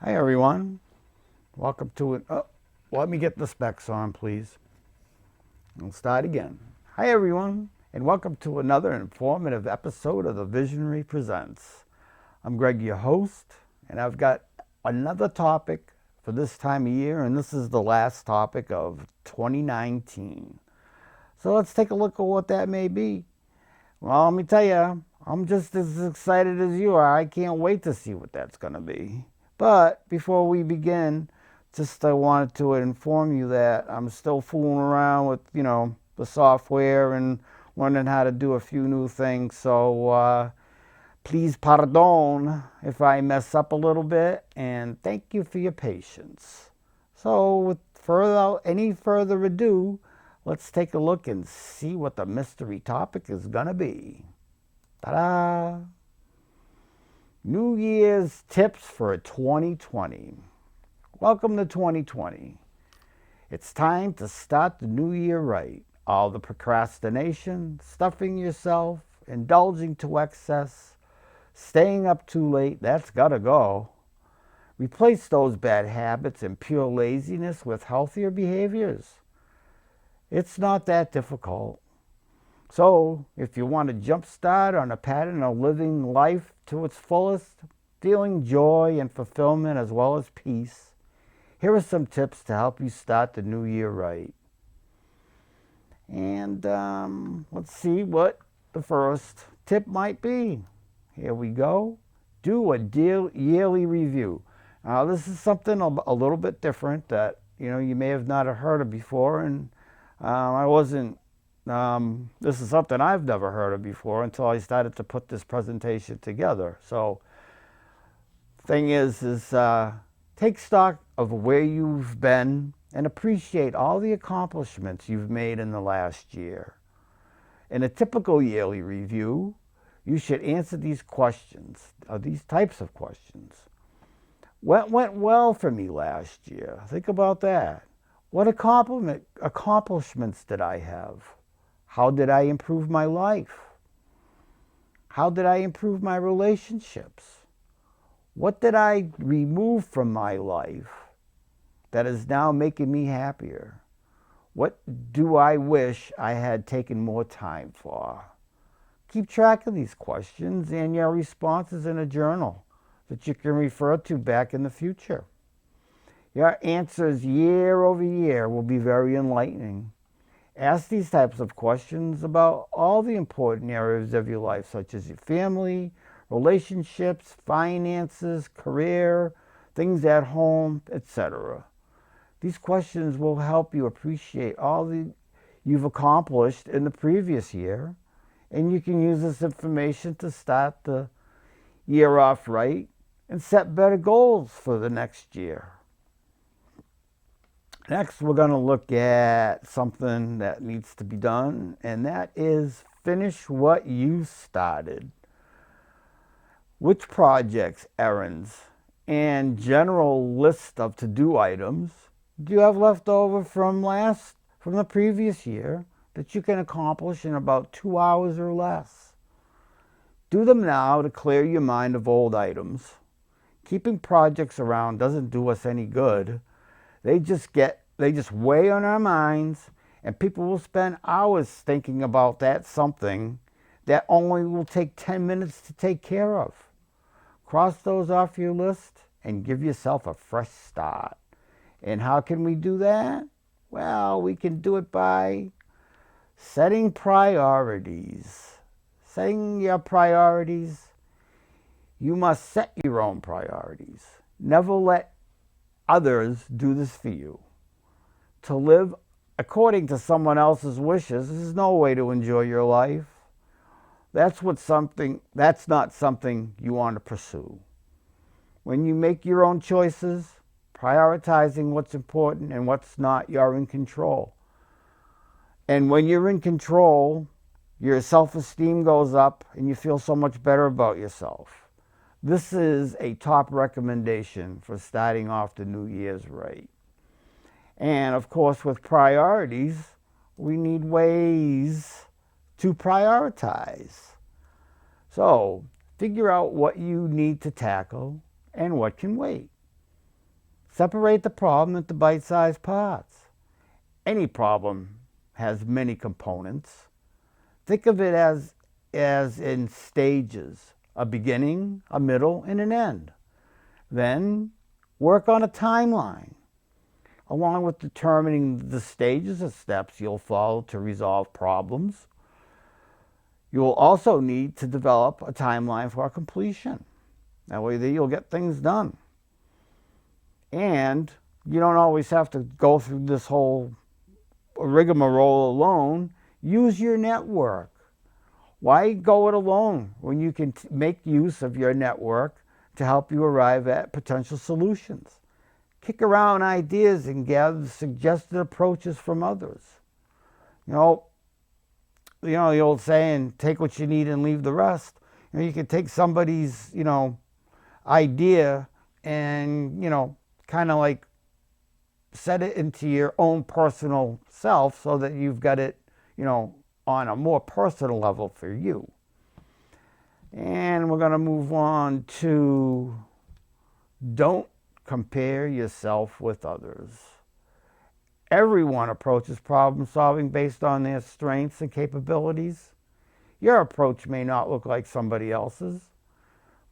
Hi everyone, welcome to it. Oh, let me get the specs on, please. We'll start again. Hi everyone, and welcome to another informative episode of the Visionry Presents. I'm Greg, your host, and I've got another topic for this time of year, and this is the last topic of 2019. So let's take a look at what that may be. Well, let me tell you, I'm just as excited as you are. I can't wait to see what that's going to be. But before we begin, just I wanted to inform you that I'm still fooling around with, the software and learning how to do a few new things. So please pardon if I mess up a little bit, and thank you for your patience. So without any further ado, let's take a look and see what the mystery topic is going to be. Ta-da! New Year's tips for 2020. Welcome to 2020. It's time to start the new year right. All the procrastination, stuffing yourself, indulging to excess, staying up too late, that's gotta go. Replace those bad habits and pure laziness with healthier behaviors. It's not that difficult. So, if you want to jumpstart on a pattern of living life to its fullest, feeling joy and fulfillment as well as peace, here are some tips to help you start the new year right. And let's see what the first tip might be. Here we go. Do a yearly review. Now, this is something a little bit different that you may have not heard of before, and I wasn't. This is something I've never heard of before until I started to put this presentation together. So, thing is take stock of where you've been and appreciate all the accomplishments you've made in the last year. In a typical yearly review, you should answer these questions, or these types of questions. What went well for me last year? Think about that. What accomplishments did I have? How did I improve my life? How did I improve my relationships? What did I remove from my life that is now making me happier? What do I wish I had taken more time for? Keep track of these questions and your responses in a journal that you can refer to back in the future. Your answers year over year will be very enlightening. Ask these types of questions about all the important areas of your life, such as your family, relationships, finances, career, things at home, etc. These questions will help you appreciate all you've accomplished in the previous year, and you can use this information to start the year off right and set better goals for the next year. Next, we're going to look at something that needs to be done, and that is finish what you started. Which projects, errands, and general list of to-do items do you have left over from the previous year that you can accomplish in about 2 hours or less? Do them now to clear your mind of old items. Keeping projects around doesn't do us any good. They just weigh on our minds, and people will spend hours thinking about that something that only will take 10 minutes to take care of. Cross those off your list and give yourself a fresh start. And how can we do that? Well, we can do it by setting priorities. Setting your priorities. You must set your own priorities. Never let others do this for you. To live according to someone else's wishes is no way to enjoy your life. That's not something you want to pursue. When you make your own choices, prioritizing what's important and what's not, you're in control. And when you're in control, your self-esteem goes up and you feel so much better about yourself. This is a top recommendation for starting off the New Year's right. And of course, with priorities, we need ways to prioritize. So, figure out what you need to tackle and what can wait. Separate the problem into bite-sized parts. Any problem has many components. Think of it as in stages, a beginning, a middle, and an end. Then work on a timeline, along with determining the stages and steps you'll follow to resolve problems. You will also need to develop a timeline for completion. That way you'll get things done. And you don't always have to go through this whole rigmarole alone. Use your network. Why go it alone when you can make use of your network to help you arrive at potential solutions? Kick around ideas and gather suggested approaches from others. You know the old saying, take what you need and leave the rest. You can take somebody's, idea and, kind of like set it into your own personal self so that you've got it, on a more personal level for you. And we're going to move on to don't compare yourself with others. Everyone approaches problem solving based on their strengths and capabilities. Your approach may not look like somebody else's,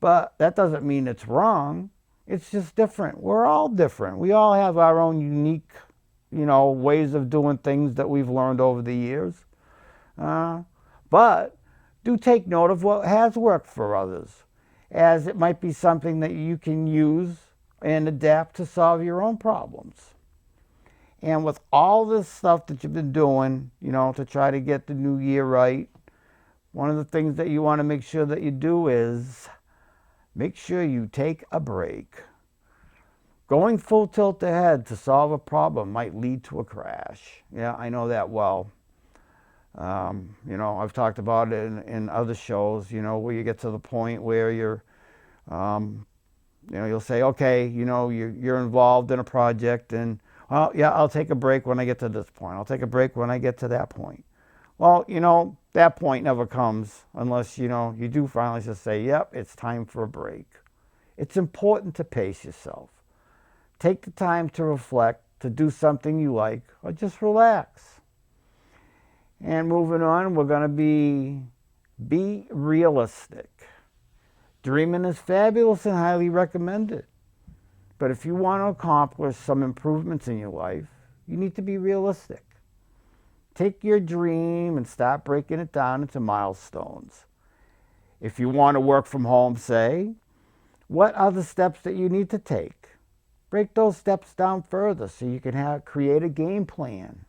but that doesn't mean it's wrong. It's just different. We're all different. We all have our own unique, ways of doing things that we've learned over the years. But do take note of what has worked for others, as it might be something that you can use and adapt to solve your own problems. And with all this stuff that you've been doing, to try to get the new year right, one of the things that you want to make sure that you do is make sure you take a break. Going full tilt ahead to solve a problem might lead to a crash. Yeah, I know that well. I've talked about it in other shows, where you get to the point where you're, you'll say, okay, you're involved in a project and, well, yeah, I'll take a break when I get to this point. I'll take a break when I get to that point. Well, that point never comes unless, you do finally just say, yep, it's time for a break. It's important to pace yourself. Take the time to reflect, to do something you like, or just relax. And moving on, we're going to be realistic. Dreaming is fabulous and highly recommended. But if you want to accomplish some improvements in your life, you need to be realistic. Take your dream and start breaking it down into milestones. If you want to work from home, say, what are the steps that you need to take? Break those steps down further so you can create a game plan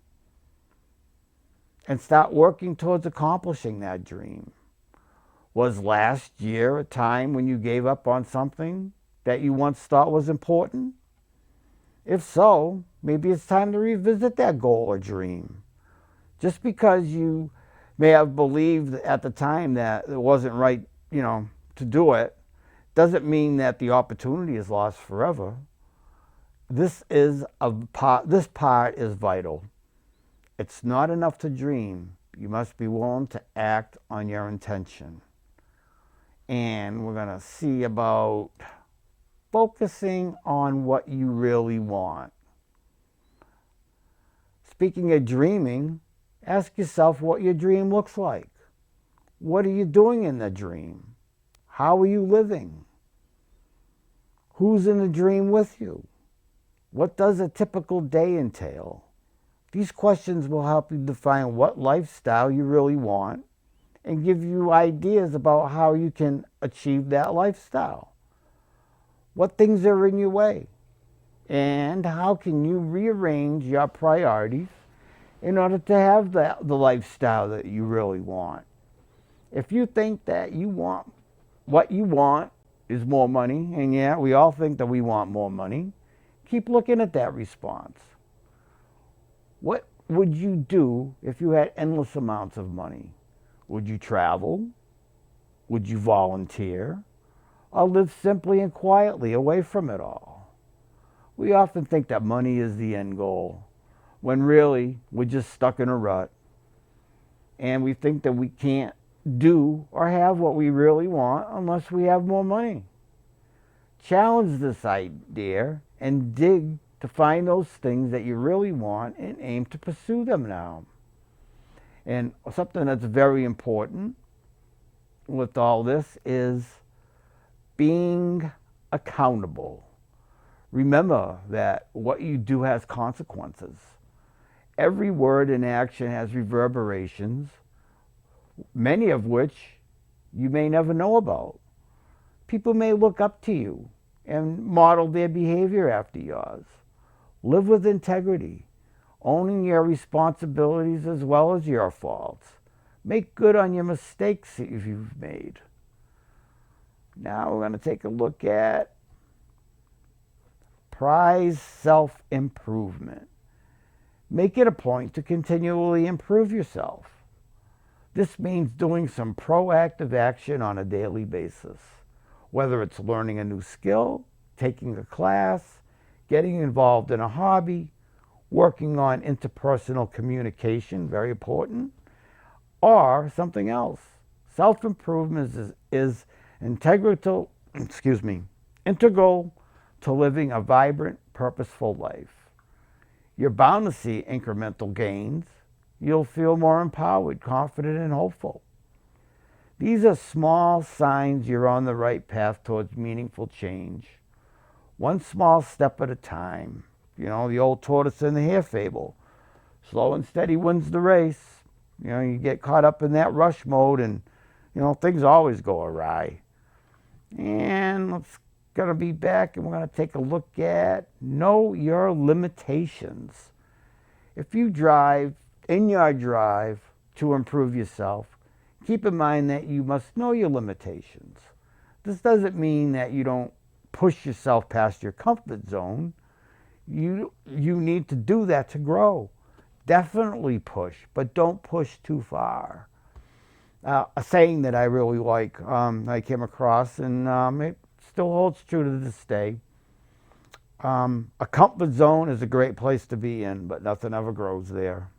and start working towards accomplishing that dream. Was last year a time when you gave up on something that you once thought was important? If so, maybe it's time to revisit that goal or dream. Just because you may have believed at the time that it wasn't right, to do it, doesn't mean that the opportunity is lost forever. This part is vital. It's not enough to dream. You must be willing to act on your intention. And we're going to see about focusing on what you really want. Speaking of dreaming, ask yourself what your dream looks like. What are you doing in the dream? How are you living? Who's in the dream with you? What does a typical day entail? These questions will help you define what lifestyle you really want and give you ideas about how you can achieve that lifestyle. What things are in your way? And how can you rearrange your priorities in order to have the lifestyle that you really want? If you think that what you want is more money, and yeah, we all think that we want more money, keep looking at that response. What would you do if you had endless amounts of money? Would you travel? Would you volunteer? Or live simply and quietly away from it all? We often think that money is the end goal, when really we're just stuck in a rut. And we think that we can't do or have what we really want unless we have more money. Challenge this idea and dig to find those things that you really want and aim to pursue them now. And something that's very important with all this is being accountable. Remember that what you do has consequences. Every word and action has reverberations, many of which you may never know about. People may look up to you and model their behavior after yours. Live with integrity, owning your responsibilities as well as your faults. Make good on your mistakes that you've made. Now we're going to take a look at prize self-improvement. Make it a point to continually improve yourself. This means doing some proactive action on a daily basis, whether it's learning a new skill, taking a class, getting involved in a hobby, working on interpersonal communication, very important, or something else. Self-improvement is integral to living a vibrant, purposeful life. You're bound to see incremental gains. You'll feel more empowered, confident, and hopeful. These are small signs you're on the right path towards meaningful change. One small step at a time. You know, the old tortoise and the hare fable. Slow and steady wins the race. You know, you get caught up in that rush mode and, things always go awry. And let's going to be back and we're going to take a look at know your limitations. If you drive in your drive to improve yourself, keep in mind that you must know your limitations. This doesn't mean that you don't push yourself past your comfort zone. You need to do that to grow. Definitely push, but don't push too far. A saying that I really like, I came across, and it still holds true to this day. A comfort zone is a great place to be in, but nothing ever grows there.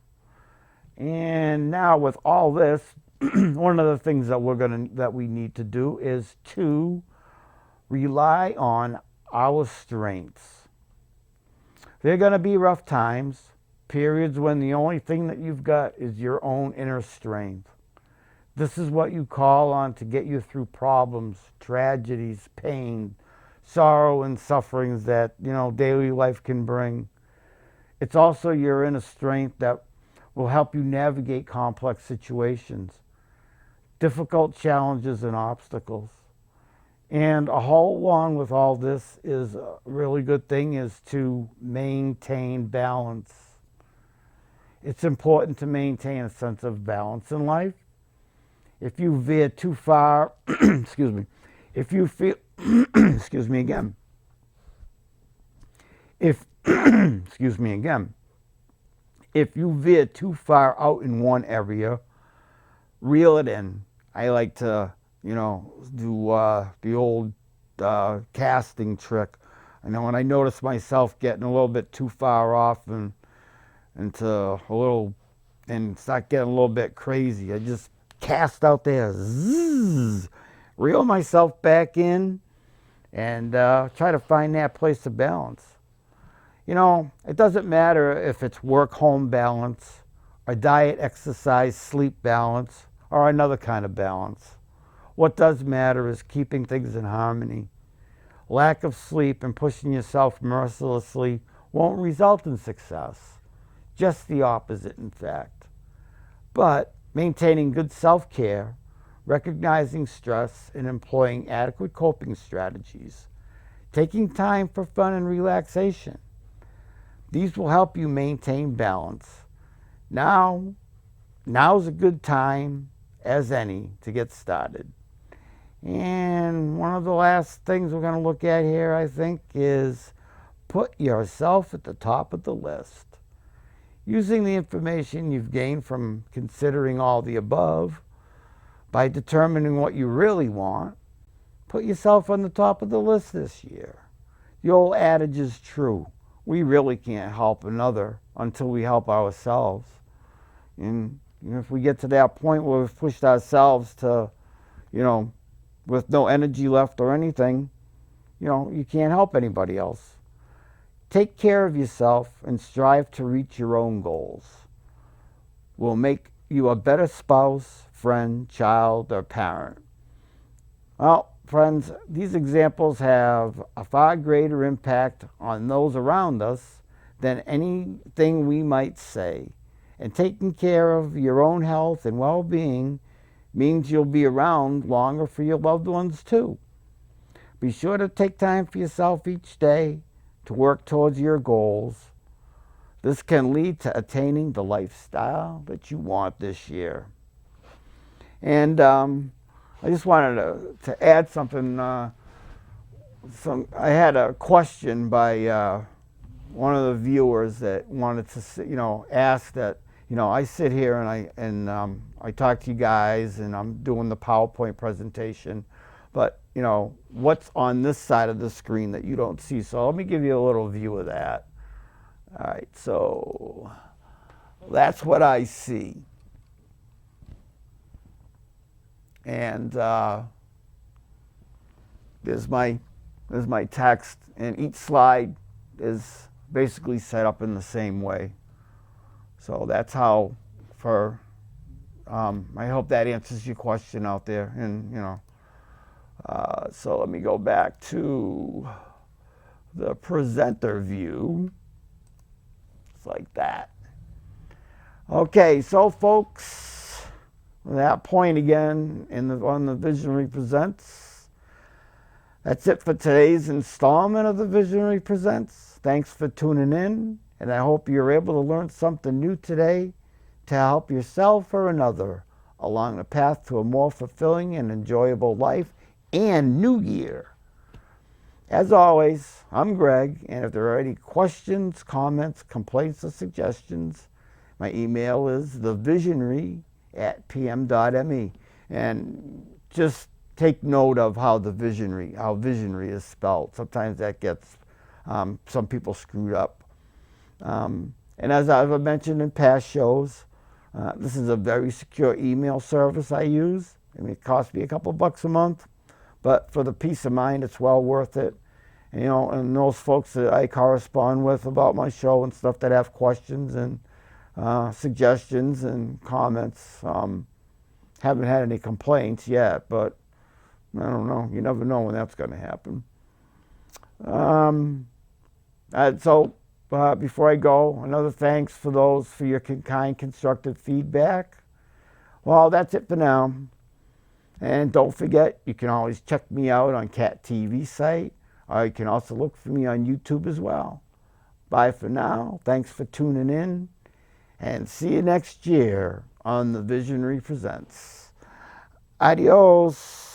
And now with all this, one of the things that we need to do is to rely on our strengths. There are going to be rough times, periods when the only thing that you've got is your own inner strength. This is what you call on to get you through problems, tragedies, pain, sorrow, and sufferings that, daily life can bring. It's also your inner strength that will help you navigate complex situations, difficult challenges, and obstacles. And along with all this is a really good thing is to maintain balance. It's important to maintain a sense of balance in life. If you veer too far, if you feel, if you veer too far out in one area, reel it in. I like to, do the old casting trick. When I notice myself getting a little bit too far off and start getting a little bit crazy, I just cast out there, zzz, reel myself back in, and try to find that place of balance. It doesn't matter if it's work-home balance, or diet, exercise, sleep balance, or another kind of balance. What does matter is keeping things in harmony. Lack of sleep and pushing yourself mercilessly won't result in success. Just the opposite, in fact. But maintaining good self-care, recognizing stress, and employing adequate coping strategies, taking time for fun and relaxation, these will help you maintain balance. Now's a good time as any to get started. And one of the last things we're going to look at here, I think, is put yourself at the top of the list. Using the information you've gained from considering all the above, by determining what you really want, put yourself on the top of the list this year. The old adage is true. We really can't help another until we help ourselves. And if we get to that point where we've pushed ourselves to, with no energy left or anything, you can't help anybody else. Take care of yourself and strive to reach your own goals. Will make you a better spouse, friend, child, or parent. Well, friends, these examples have a far greater impact on those around us than anything we might say. And taking care of your own health and well-being means you'll be around longer for your loved ones too. Be sure to take time for yourself each day to work towards your goals. This can lead to attaining the lifestyle that you want this year. And I just wanted to add something. I had a question by one of the viewers that wanted to, ask that, I sit here and I talk to you guys and I'm doing the PowerPoint presentation, but what's on this side of the screen that you don't see? So let me give you a little view of that. All right, so that's what I see. And there's my text, and each slide is basically set up in the same way. So that's how I hope that answers your question out there. And, so let me go back to the presenter view. It's like that. Okay, so folks, that point again on the Visionary Presents. That's it for today's installment of the Visionary Presents. Thanks for tuning in, and I hope you're able to learn something new today to help yourself or another along the path to a more fulfilling and enjoyable life and new year. As always, I'm Greg, and if there are any questions, comments, complaints, or suggestions, my email is thevisionary@pm.me. And just take note of how Visionry is spelled. Sometimes that gets some people screwed up. And as I've mentioned in past shows, this is a very secure email service I use. I mean, it costs me a couple bucks a month, but for the peace of mind, it's well worth it. And those folks that I correspond with about my show and stuff that have questions and suggestions and comments, haven't had any complaints yet, but I don't know. You never know when that's going to happen. So before I go, another thanks for your kind, constructive feedback. Well, that's it for now. And don't forget, you can always check me out on Cat TV site, or you can also look for me on YouTube as well. Bye for now. Thanks for tuning in, and see you next year on the Visionary Presents. Adios.